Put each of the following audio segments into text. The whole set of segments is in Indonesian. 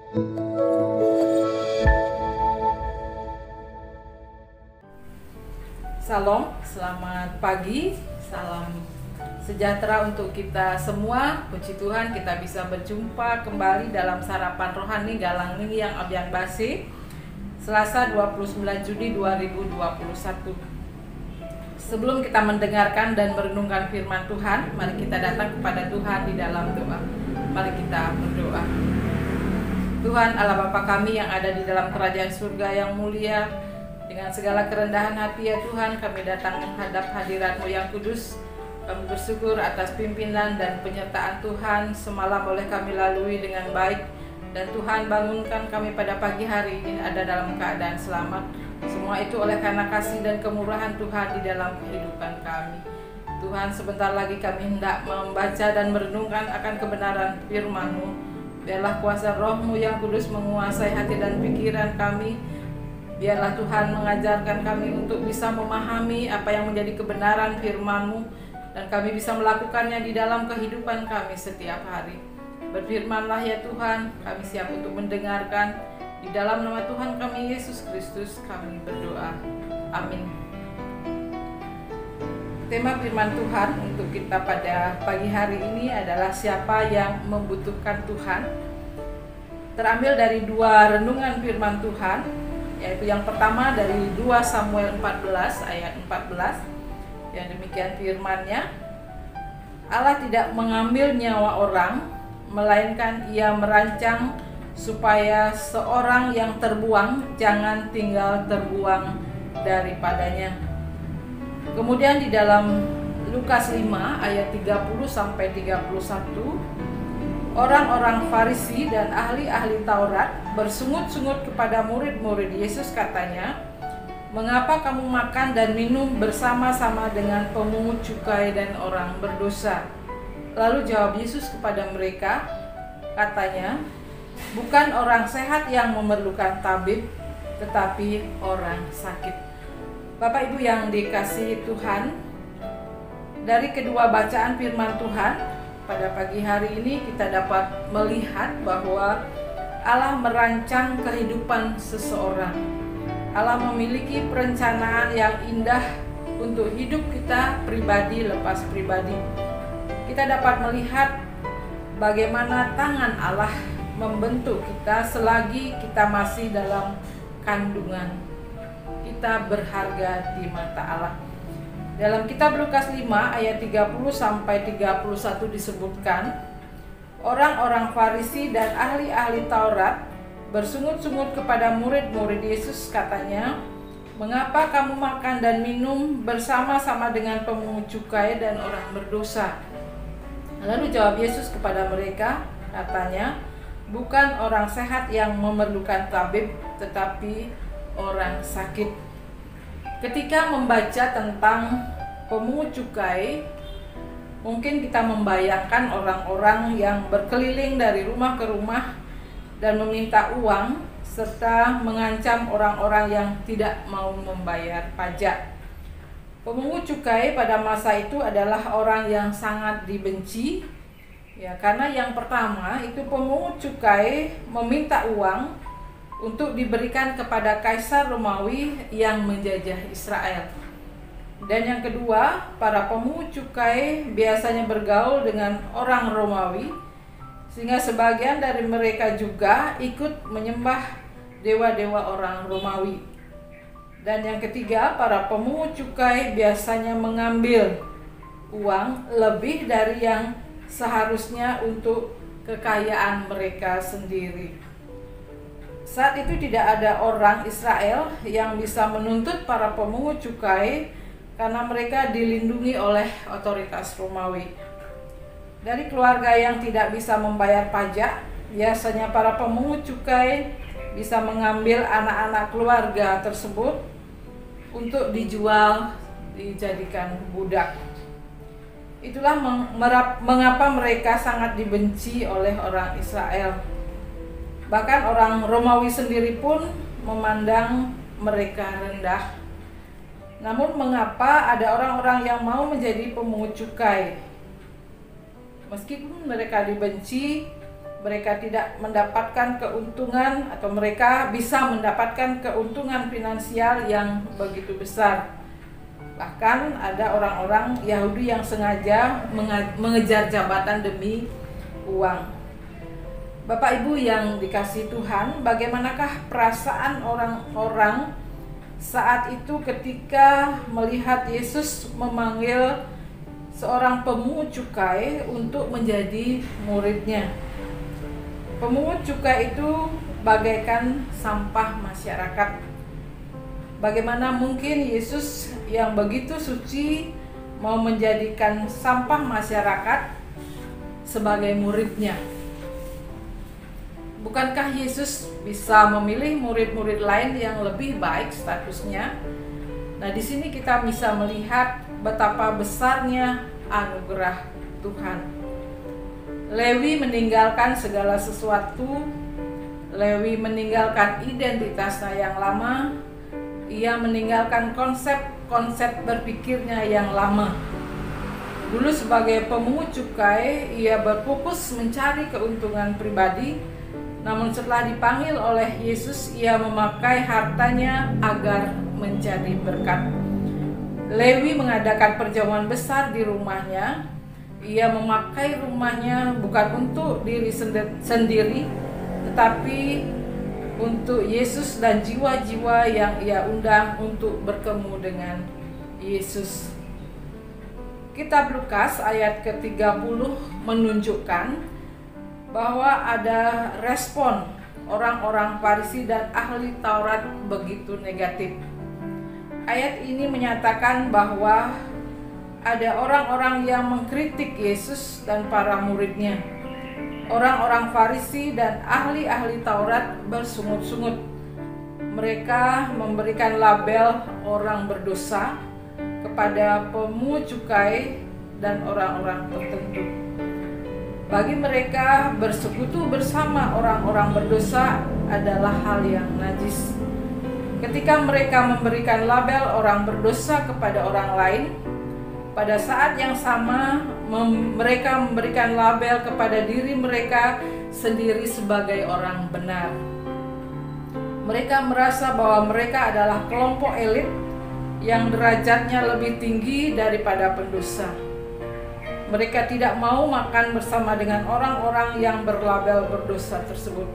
Salam, selamat pagi, salam sejahtera untuk kita semua. Puji Tuhan kita bisa berjumpa kembali dalam sarapan rohani Galang Ning yang Abian Basi, Selasa 29 Juni 2021. Sebelum kita mendengarkan dan merenungkan firman Tuhan, mari kita datang kepada Tuhan di dalam doa. Mari kita berdoa. Tuhan Allah Bapa kami yang ada di dalam kerajaan surga yang mulia, dengan segala kerendahan hati ya Tuhan, kami datang menghadap hadirat-Mu yang kudus. Kami bersyukur atas pimpinan dan penyertaan Tuhan semalam boleh kami lalui dengan baik. Dan Tuhan bangunkan kami pada pagi hari ini ada dalam keadaan selamat. Semua itu oleh karena kasih dan kemurahan Tuhan di dalam kehidupan kami. Tuhan, sebentar lagi kami hendak membaca dan merenungkan akan kebenaran firman-Mu. Biarlah kuasa Roh-Mu yang kudus menguasai hati dan pikiran kami. Biarlah Tuhan mengajarkan kami untuk bisa memahami apa yang menjadi kebenaran firman-Mu, dan kami bisa melakukannya di dalam kehidupan kami setiap hari. Berfirmanlah ya Tuhan, kami siap untuk mendengarkan. Di dalam nama Tuhan kami Yesus Kristus kami berdoa. Amin. Tema firman Tuhan untuk kita pada pagi hari ini adalah siapa yang membutuhkan Tuhan. Terambil dari dua renungan firman Tuhan, yaitu yang pertama dari 2 Samuel 14 ayat 14, yang demikian firman-Nya, Allah tidak mengambil nyawa orang, melainkan Ia merancang supaya seorang yang terbuang jangan tinggal terbuang daripadanya. Kemudian di dalam Lukas 5 ayat 30 sampai 31, orang-orang Farisi dan ahli-ahli Taurat bersungut-sungut kepada murid-murid Yesus, katanya, "Mengapa kamu makan dan minum bersama-sama dengan pemungut cukai dan orang berdosa?" Lalu jawab Yesus kepada mereka, katanya, "Bukan orang sehat yang memerlukan tabib, tetapi orang sakit." Bapak Ibu yang dikasihi Tuhan, dari kedua bacaan firman Tuhan pada pagi hari ini kita dapat melihat bahwa Allah merancang kehidupan seseorang. Allah memiliki perencanaan yang indah untuk hidup kita pribadi lepas pribadi. Kita dapat melihat bagaimana tangan Allah membentuk kita selagi kita masih dalam kandungan. Kita berharga di mata Allah. Dalam kitab Lukas 5 ayat 30 sampai 31 disebutkan, orang-orang Farisi dan ahli-ahli Taurat bersungut-sungut kepada murid-murid Yesus, katanya, "Mengapa kamu makan dan minum bersama-sama dengan pemungut cukai dan orang berdosa?" Lalu jawab Yesus kepada mereka, katanya, "Bukan orang sehat yang memerlukan tabib, tetapi orang sakit." Ketika membaca tentang pemungut cukai, mungkin kita membayangkan orang-orang yang berkeliling dari rumah ke rumah dan meminta uang, serta mengancam orang-orang yang tidak mau membayar pajak. Pemungut cukai pada masa itu adalah orang yang sangat dibenci, ya, karena yang pertama itu pemungut cukai meminta uang untuk diberikan kepada Kaisar Romawi yang menjajah Israel. Dan yang kedua, para pemungut cukai biasanya bergaul dengan orang Romawi, sehingga sebagian dari mereka juga ikut menyembah dewa-dewa orang Romawi. Dan yang ketiga, para pemungut cukai biasanya mengambil uang lebih dari yang seharusnya untuk kekayaan mereka sendiri. Saat itu tidak ada orang Israel yang bisa menuntut para pemungut cukai karena mereka dilindungi oleh otoritas Romawi. Dari keluarga yang tidak bisa membayar pajak, biasanya para pemungut cukai bisa mengambil anak-anak keluarga tersebut untuk dijual, dijadikan budak. Itulah mengapa mereka sangat dibenci oleh orang Israel. Bahkan orang Romawi sendiri pun memandang mereka rendah. Namun mengapa ada orang-orang yang mau menjadi pemungut cukai? Meskipun mereka dibenci, mereka tidak mendapatkan keuntungan atau mereka bisa mendapatkan keuntungan finansial yang begitu besar. Bahkan ada orang-orang Yahudi yang sengaja mengejar jabatan demi uang. Bapak Ibu yang dikasihi Tuhan, bagaimanakah perasaan orang-orang saat itu ketika melihat Yesus memanggil seorang pemungut cukai untuk menjadi muridnya? Pemungut cukai itu bagaikan sampah masyarakat. Bagaimana mungkin Yesus yang begitu suci mau menjadikan sampah masyarakat sebagai muridnya? Bukankah Yesus bisa memilih murid-murid lain yang lebih baik statusnya? Nah, di sini kita bisa melihat betapa besarnya anugerah Tuhan. Lewi meninggalkan segala sesuatu. Lewi meninggalkan identitasnya yang lama. Ia meninggalkan konsep berpikirnya yang lama. Dulu sebagai pemungut cukai, ia berfokus mencari keuntungan pribadi. Namun setelah dipanggil oleh Yesus, ia memakai hartanya agar menjadi berkat. Lewi mengadakan perjamuan besar di rumahnya. Ia memakai rumahnya bukan untuk diri sendiri, tetapi untuk Yesus dan jiwa-jiwa yang ia undang untuk bertemu dengan Yesus. Kitab Lukas ayat ke-30 menunjukkan bahwa ada respon orang-orang Farisi dan ahli Taurat begitu negatif. Ayat ini menyatakan bahwa ada orang-orang yang mengkritik Yesus dan para muridnya. Orang-orang Farisi dan ahli-ahli Taurat bersungut-sungut. Mereka memberikan label orang berdosa kepada pemungut cukai dan orang-orang tertentu. Bagi mereka, bersekutu bersama orang-orang berdosa adalah hal yang najis. Ketika mereka memberikan label orang berdosa kepada orang lain, pada saat yang sama mereka memberikan label kepada diri mereka sendiri sebagai orang benar. Mereka merasa bahwa mereka adalah kelompok elit yang derajatnya lebih tinggi daripada pendosa. Mereka tidak mau makan bersama dengan orang-orang yang berlabel berdosa tersebut.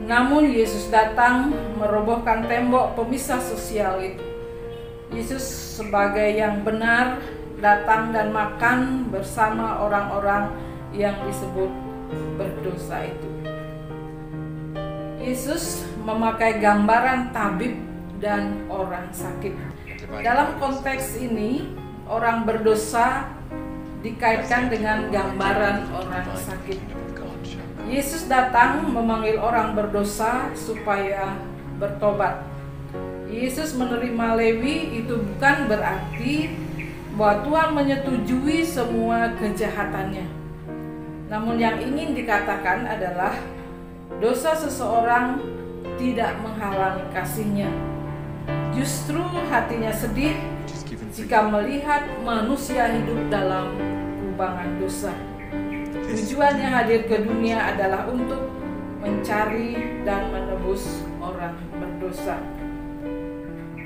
Namun Yesus datang merobohkan tembok pemisah sosial itu. Yesus sebagai yang benar datang dan makan bersama orang-orang yang disebut berdosa itu. Yesus memakai gambaran tabib dan orang sakit. Dalam konteks ini, orang berdosa dikaitkan dengan gambaran orang sakit. Yesus datang memanggil orang berdosa supaya bertobat. Yesus menerima Lewi itu bukan berarti bahwa Tuhan menyetujui semua kejahatannya. Namun yang ingin dikatakan adalah dosa seseorang tidak menghalangi kasihnya. Justru hatinya sedih jika melihat manusia hidup dalam kubangan dosa. Tujuannya hadir ke dunia adalah untuk mencari dan menebus orang berdosa.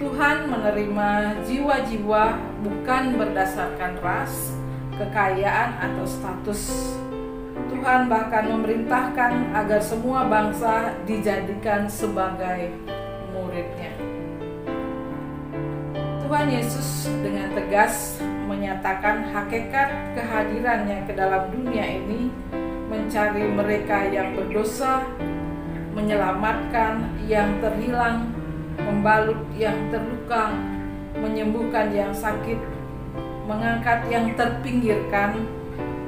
Tuhan menerima jiwa-jiwa bukan berdasarkan ras, kekayaan, atau status. Tuhan bahkan memerintahkan agar semua bangsa dijadikan sebagai murid-Nya. Tuhan Yesus dengan tegas menyatakan hakikat kehadirannya ke dalam dunia ini, mencari mereka yang berdosa, menyelamatkan yang terhilang, membalut yang terluka, menyembuhkan yang sakit, mengangkat yang terpinggirkan,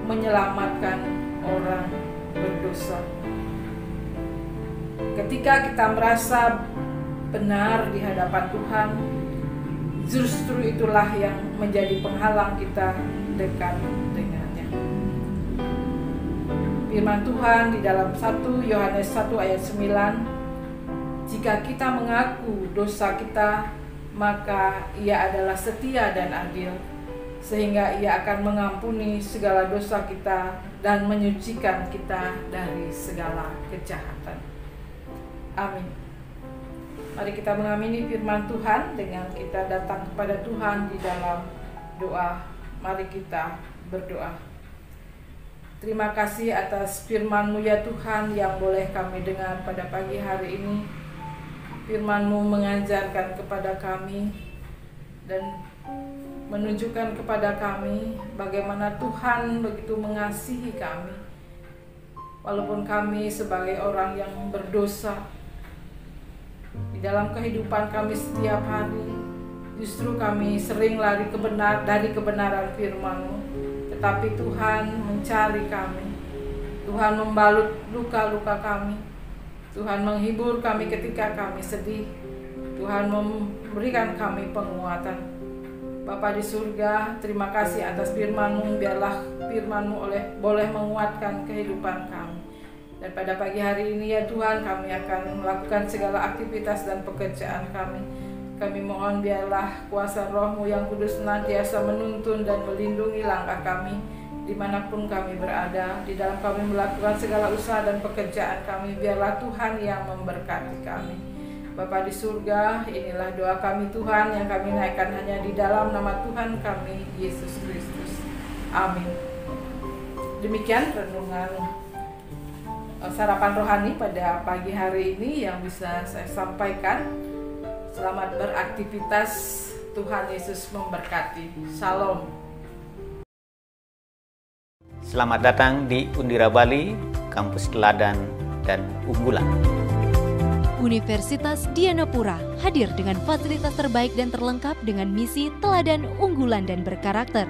menyelamatkan orang berdosa. Ketika kita merasa benar di hadapan Tuhan, justru itulah yang menjadi penghalang kita dekat dengannya. Firman Tuhan di dalam 1 Yohanes 1 ayat 9, jika kita mengaku dosa kita, maka Ia adalah setia dan adil, sehingga Ia akan mengampuni segala dosa kita dan menyucikan kita dari segala kejahatan. Amin. Mari kita mengamini firman Tuhan dengan kita datang kepada Tuhan di dalam doa. Mari kita berdoa. Terima kasih atas firman-Mu ya Tuhan yang boleh kami dengar pada pagi hari ini. Firman-Mu mengajarkan kepada kami dan menunjukkan kepada kami bagaimana Tuhan begitu mengasihi kami. Walaupun kami sebagai orang yang berdosa, di dalam kehidupan kami setiap hari, justru kami sering lari dari kebenaran firman-Mu. Tetapi Tuhan mencari kami, Tuhan membalut luka-luka kami, Tuhan menghibur kami ketika kami sedih, Tuhan memberikan kami penguatan. Bapa di surga, terima kasih atas firman-Mu. Biarlah firman-Mu boleh menguatkan kehidupan kami. Dan pada pagi hari ini ya Tuhan, kami akan melakukan segala aktivitas dan pekerjaan kami. Kami mohon biarlah kuasa Roh-Mu yang kudus senantiasa menuntun dan melindungi langkah kami dimanapun kami berada. Di dalam kami melakukan segala usaha dan pekerjaan kami, biarlah Tuhan yang memberkati kami. Bapa di surga, inilah doa kami Tuhan yang kami naikkan hanya di dalam nama Tuhan kami, Yesus Kristus. Amin. Demikian renungan sarapan rohani pada pagi hari ini yang bisa saya sampaikan. Selamat beraktivitas, Tuhan Yesus memberkati. Shalom. Selamat datang di Undira Bali, kampus teladan dan unggulan. Universitas Dianapura hadir dengan fasilitas terbaik dan terlengkap dengan misi teladan, unggulan, dan berkarakter.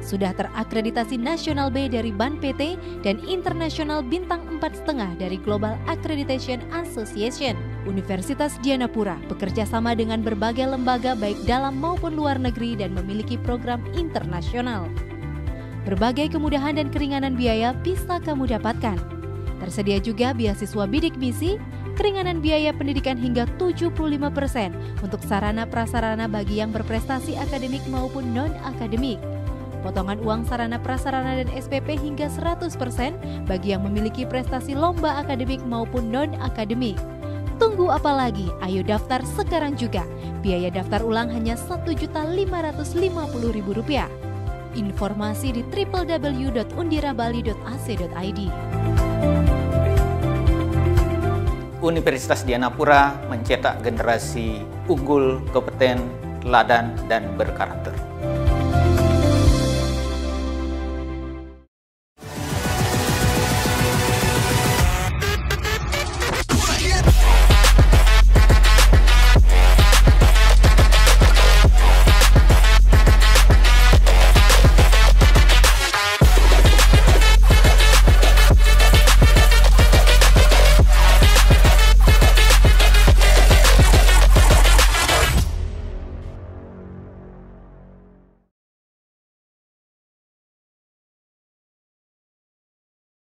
Sudah terakreditasi Nasional B dari BAN PT dan Internasional Bintang 4,5 dari Global Accreditation Association. Universitas Dianapura bekerja sama dengan berbagai lembaga baik dalam maupun luar negeri dan memiliki program internasional. Berbagai kemudahan dan keringanan biaya bisa kamu dapatkan. Tersedia juga beasiswa bidik misi, keringanan biaya pendidikan hingga 75% untuk sarana prasarana bagi yang berprestasi akademik maupun non-akademik. Potongan uang sarana prasarana dan SPP hingga 100% bagi yang memiliki prestasi lomba akademik maupun non-akademik. Tunggu apa lagi? Ayo daftar sekarang juga. Biaya daftar ulang hanya Rp1.550.000. Informasi di www.undirabali.ac.id. Universitas Dianapura mencetak generasi unggul, kompeten, teladan, dan berkarakter.